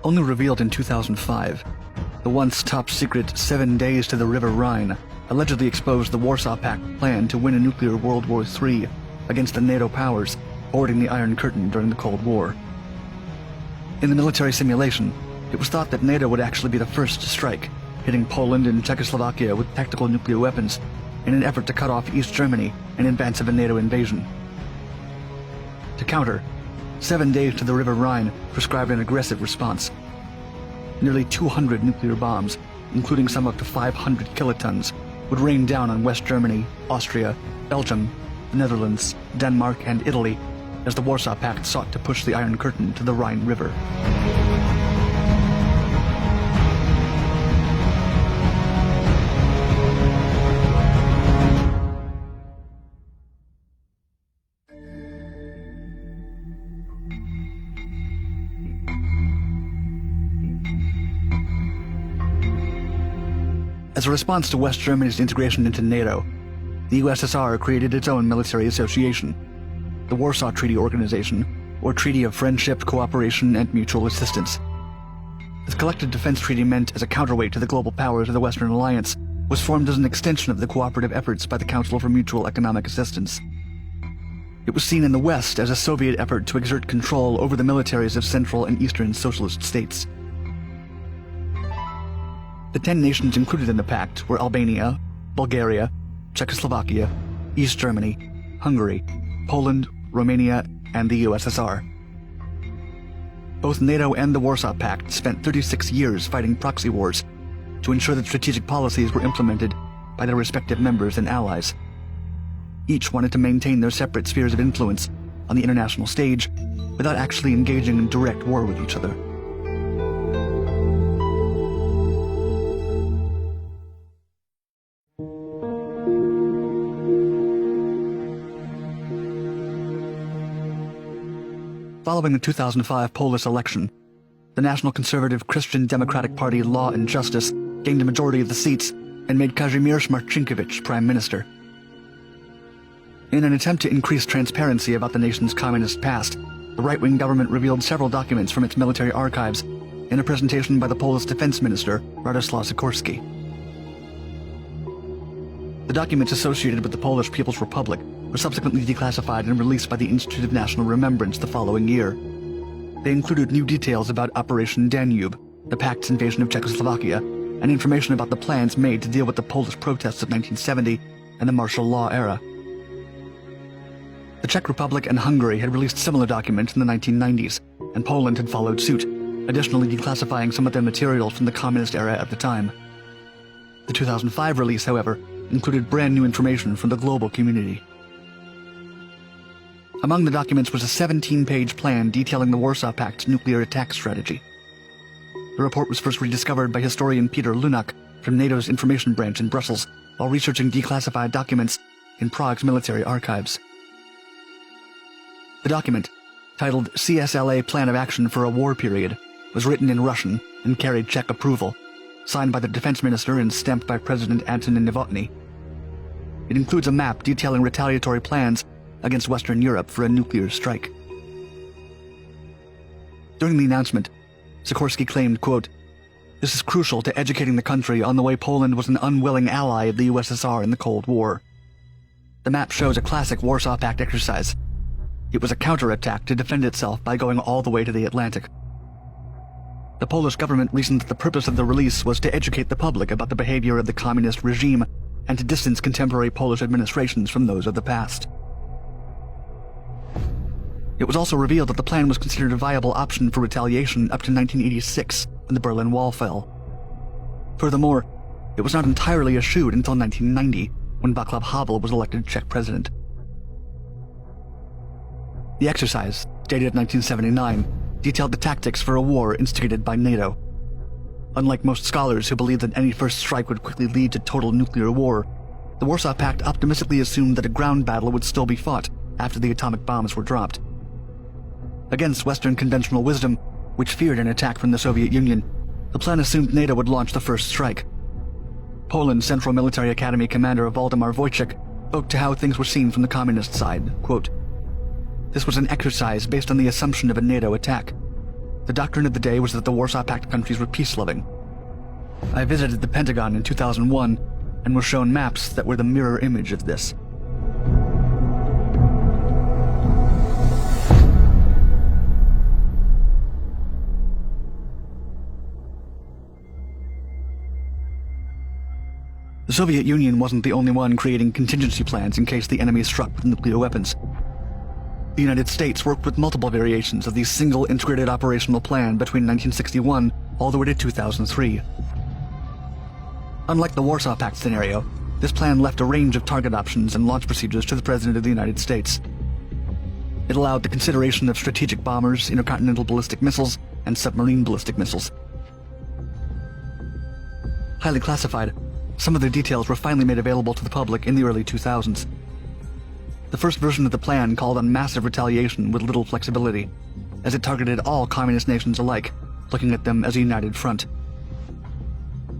Only revealed in 2005, the once top-secret 7 Days to the River Rhine allegedly exposed the Warsaw Pact plan to win a nuclear World War III against the NATO powers boarding the Iron Curtain during the Cold War. In the military simulation, it was thought that NATO would actually be the first to strike, hitting Poland and Czechoslovakia with tactical nuclear weapons in an effort to cut off East Germany in advance of a NATO invasion. To counter, 7 Days to the River Rhine prescribed an aggressive response. Nearly 200 nuclear bombs, including some up to 500 kilotons, would rain down on West Germany, Austria, Belgium, the Netherlands, Denmark, and Italy as the Warsaw Pact sought to push the Iron Curtain to the Rhine River. As a response to West Germany's integration into NATO, the USSR created its own military association, the Warsaw Treaty Organization, or Treaty of Friendship, Cooperation, and Mutual Assistance. This collective defense treaty meant as a counterweight to the global powers of the Western Alliance, was formed as an extension of the cooperative efforts by the Council for Mutual Economic Assistance. It was seen in the West as a Soviet effort to exert control over the militaries of Central and Eastern socialist states. The 10 nations included in the pact were Albania, Bulgaria, Czechoslovakia, East Germany, Hungary, Poland, Romania, and the USSR. Both NATO and the Warsaw Pact spent 36 years fighting proxy wars to ensure that strategic policies were implemented by their respective members and allies. Each wanted to maintain their separate spheres of influence on the international stage without actually engaging in direct war with each other. Following the 2005 Polish election, the National Conservative Christian Democratic Party Law and Justice gained a majority of the seats and made Kazimierz Marcinkiewicz prime minister. In an attempt to increase transparency about the nation's communist past, the right-wing government revealed several documents from its military archives in a presentation by the Polish defense minister, Radoslaw Sikorski. The documents associated with the Polish People's Republic were subsequently declassified and released by the Institute of National Remembrance the following year. They included new details about Operation Danube, the Pact's invasion of Czechoslovakia, and information about the plans made to deal with the Polish protests of 1970 and the martial law era. The Czech Republic and Hungary had released similar documents in the 1990s, and Poland had followed suit, additionally declassifying some of their materials from the communist era at the time. The 2005 release, however, included brand new information from the global community. Among the documents was a 17-page plan detailing the Warsaw Pact's nuclear attack strategy. The report was first rediscovered by historian Peter Lunak from NATO's information branch in Brussels while researching declassified documents in Prague's military archives. The document, titled CSLA Plan of Action for a War Period, was written in Russian and carried Czech approval, signed by the defense minister and stamped by President Antonin Novotny. It includes a map detailing retaliatory plans against Western Europe for a nuclear strike. During the announcement, Sikorski claimed, quote, "This is crucial to educating the country on the way Poland was an unwilling ally of the USSR in the Cold War." The map shows a classic Warsaw Pact exercise. It was a counterattack to defend itself by going all the way to the Atlantic. The Polish government reasoned that the purpose of the release was to educate the public about the behavior of the communist regime and to distance contemporary Polish administrations from those of the past. It was also revealed that the plan was considered a viable option for retaliation up to 1986, when the Berlin Wall fell. Furthermore, it was not entirely eschewed until 1990, when Václav Havel was elected Czech president. The exercise, dated 1979, detailed the tactics for a war instigated by NATO. Unlike most scholars who believed that any first strike would quickly lead to total nuclear war, the Warsaw Pact optimistically assumed that a ground battle would still be fought after the atomic bombs were dropped. Against Western conventional wisdom, which feared an attack from the Soviet Union, the plan assumed NATO would launch the first strike. Poland's Central Military Academy commander Waldemar Wojcik spoke to how things were seen from the communist side, quote, "This was an exercise based on the assumption of a NATO attack. The doctrine of the day was that the Warsaw Pact countries were peace-loving. I visited the Pentagon in 2001 and was shown maps that were the mirror image of this. The Soviet Union wasn't the only one creating contingency plans in case the enemy struck with nuclear weapons. The United States worked with multiple variations of the single integrated operational plan between 1961 all the way to 2003. Unlike the Warsaw Pact scenario, this plan left a range of target options and launch procedures to the President of the United States. It allowed the consideration of strategic bombers, intercontinental ballistic missiles, and submarine ballistic missiles. Highly classified, some of the details were finally made available to the public in the early 2000s. The first version of the plan called on massive retaliation with little flexibility, as it targeted all communist nations alike, looking at them as a united front.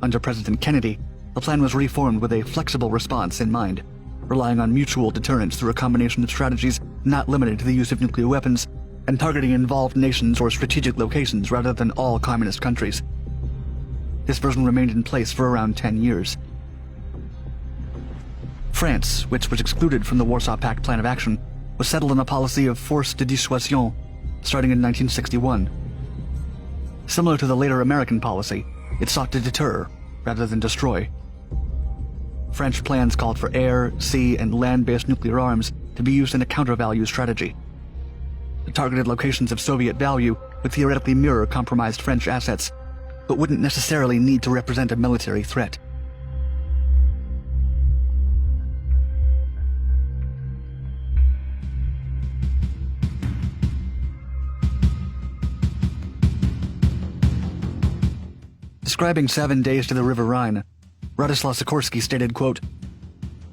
Under President Kennedy, the plan was reformed with a flexible response in mind, relying on mutual deterrence through a combination of strategies not limited to the use of nuclear weapons, and targeting involved nations or strategic locations rather than all communist countries. This version remained in place for around 10 years. France, which was excluded from the Warsaw Pact plan of action, was settled on a policy of force de dissuasion, starting in 1961. Similar to the later American policy, it sought to deter rather than destroy. French plans called for air, sea, and land-based nuclear arms to be used in a counter-value strategy. The targeted locations of Soviet value would theoretically mirror compromised French assets, but wouldn't necessarily need to represent a military threat. Describing 7 days to the River Rhine, Radoslaw Sikorski stated, quote,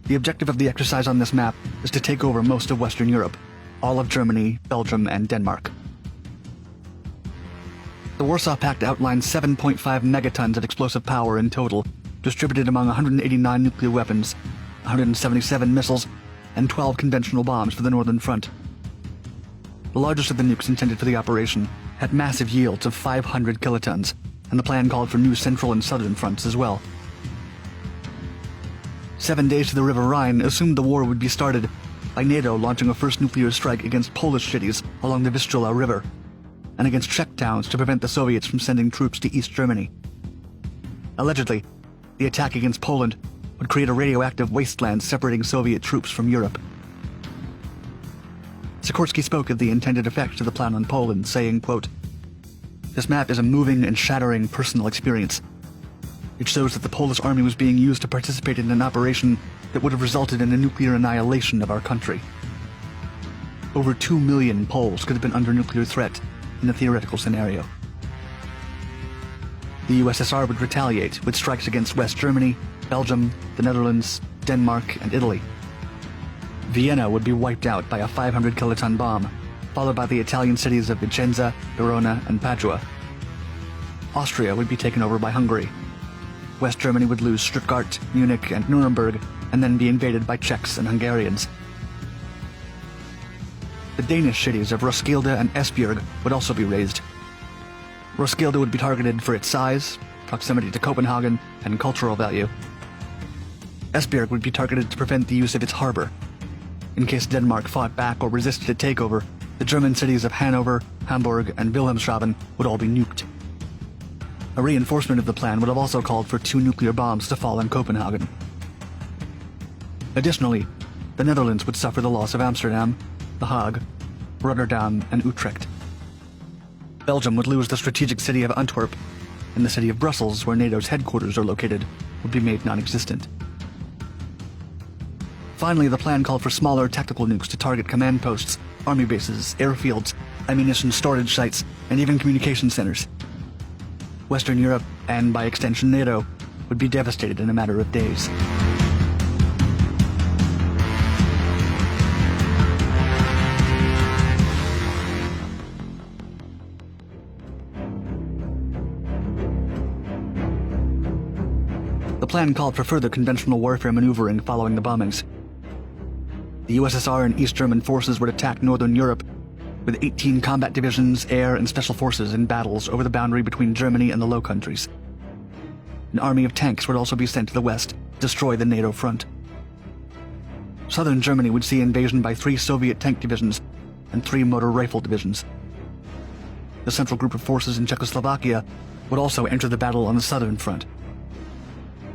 "The objective of the exercise on this map is to take over most of Western Europe, all of Germany, Belgium, and Denmark." The Warsaw Pact outlined 7.5 megatons of explosive power in total, distributed among 189 nuclear weapons, 177 missiles, and 12 conventional bombs for the Northern Front. The largest of the nukes intended for the operation had massive yields of 500 kilotons, and the plan called for new central and southern fronts as well. 7 days to the River Rhine assumed the war would be started by NATO launching a first nuclear strike against Polish cities along the Vistula River, and against Czech towns to prevent the Soviets from sending troops to East Germany. Allegedly, the attack against Poland would create a radioactive wasteland separating Soviet troops from Europe. Sikorski spoke of the intended effects of the plan on Poland, saying, quote, "This map is a moving and shattering personal experience. It shows that the Polish army was being used to participate in an operation that would have resulted in a nuclear annihilation of our country. Over 2 million Poles could have been under nuclear threat in a theoretical scenario. The USSR would retaliate with strikes against West Germany, Belgium, the Netherlands, Denmark, and Italy. Vienna would be wiped out by a 500 kiloton bomb, followed by the Italian cities of Vicenza, Verona, and Padua. Austria would be taken over by Hungary. West Germany would lose Stuttgart, Munich, and Nuremberg, and then be invaded by Czechs and Hungarians. The Danish cities of Roskilde and Esbjerg would also be razed. Roskilde would be targeted for its size, proximity to Copenhagen, and cultural value. Esbjerg would be targeted to prevent the use of its harbor. In case Denmark fought back or resisted a takeover, the German cities of Hanover, Hamburg, and Wilhelmshaven would all be nuked. A reinforcement of the plan would have also called for 2 nuclear bombs to fall in Copenhagen. Additionally, the Netherlands would suffer the loss of Amsterdam, The Hague, Rotterdam, and Utrecht. Belgium would lose the strategic city of Antwerp, and the city of Brussels, where NATO's headquarters are located, would be made non-existent. Finally, the plan called for smaller tactical nukes to target command posts, army bases, airfields, ammunition storage sites, and even communication centers. Western Europe, and by extension NATO, would be devastated in a matter of days. The plan called for further conventional warfare maneuvering following the bombings. The USSR and East German forces would attack Northern Europe, with 18 combat divisions, air, and special forces in battles over the boundary between Germany and the Low Countries. An army of tanks would also be sent to the west to destroy the NATO front. Southern Germany would see invasion by 3 Soviet tank divisions and 3 motor rifle divisions. The central group of forces in Czechoslovakia would also enter the battle on the southern front.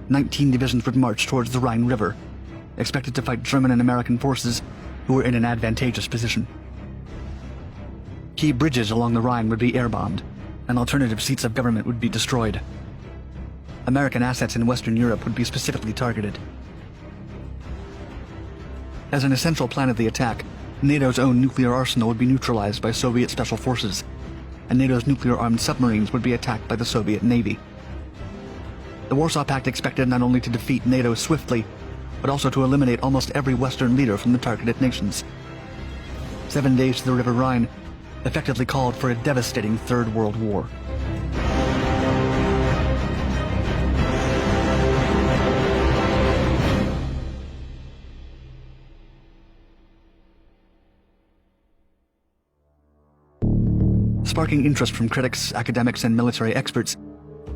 19 divisions would march towards the Rhine River, expected to fight German and American forces who were in an advantageous position. Key bridges along the Rhine would be air-bombed, and alternative seats of government would be destroyed. American assets in Western Europe would be specifically targeted. As an essential plan of the attack, NATO's own nuclear arsenal would be neutralized by Soviet special forces, and NATO's nuclear-armed submarines would be attacked by the Soviet Navy. The Warsaw Pact expected not only to defeat NATO swiftly, but also to eliminate almost every Western leader from the targeted nations. 7 days to the River Rhine effectively called for a devastating Third World War. Sparking interest from critics, academics, and military experts,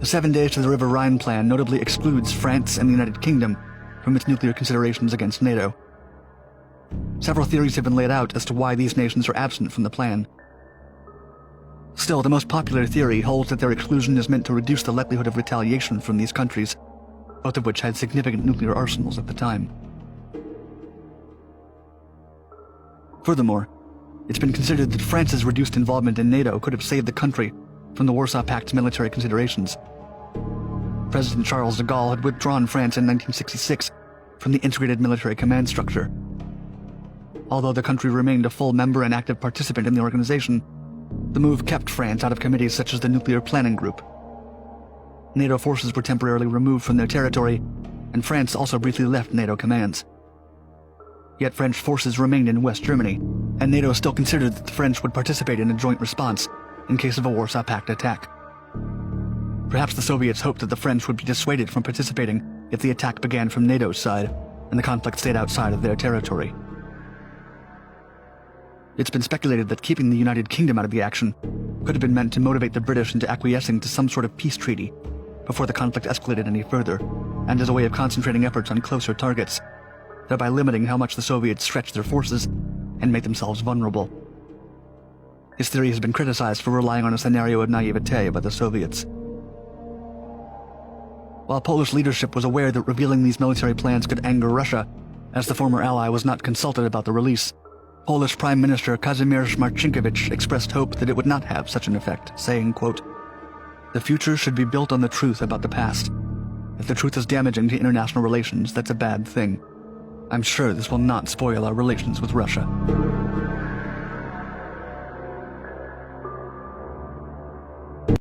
the 7 days to the River Rhine plan notably excludes France and the United Kingdom from its nuclear considerations against NATO. Several theories have been laid out as to why these nations are absent from the plan. Still, the most popular theory holds that their exclusion is meant to reduce the likelihood of retaliation from these countries, both of which had significant nuclear arsenals at the time. Furthermore, it's been considered that France's reduced involvement in NATO could have saved the country from the Warsaw Pact's military considerations. President Charles de Gaulle had withdrawn France in 1966 from the integrated military command structure. Although the country remained a full member and active participant in the organization, the move kept France out of committees such as the Nuclear Planning Group. NATO forces were temporarily removed from their territory, and France also briefly left NATO commands. Yet French forces remained in West Germany, and NATO still considered that the French would participate in a joint response in case of a Warsaw Pact attack. Perhaps the Soviets hoped that the French would be dissuaded from participating if the attack began from NATO's side, and the conflict stayed outside of their territory. It's been speculated that keeping the United Kingdom out of the action could have been meant to motivate the British into acquiescing to some sort of peace treaty before the conflict escalated any further, and as a way of concentrating efforts on closer targets, thereby limiting how much the Soviets stretched their forces and made themselves vulnerable. This theory has been criticized for relying on a scenario of naivete by the Soviets. While Polish leadership was aware that revealing these military plans could anger Russia, as the former ally was not consulted about the release, Polish Prime Minister Kazimierz Marcinkiewicz expressed hope that it would not have such an effect, saying, quote, "The future should be built on the truth about the past. If the truth is damaging to international relations, that's a bad thing. I'm sure this will not spoil our relations with Russia."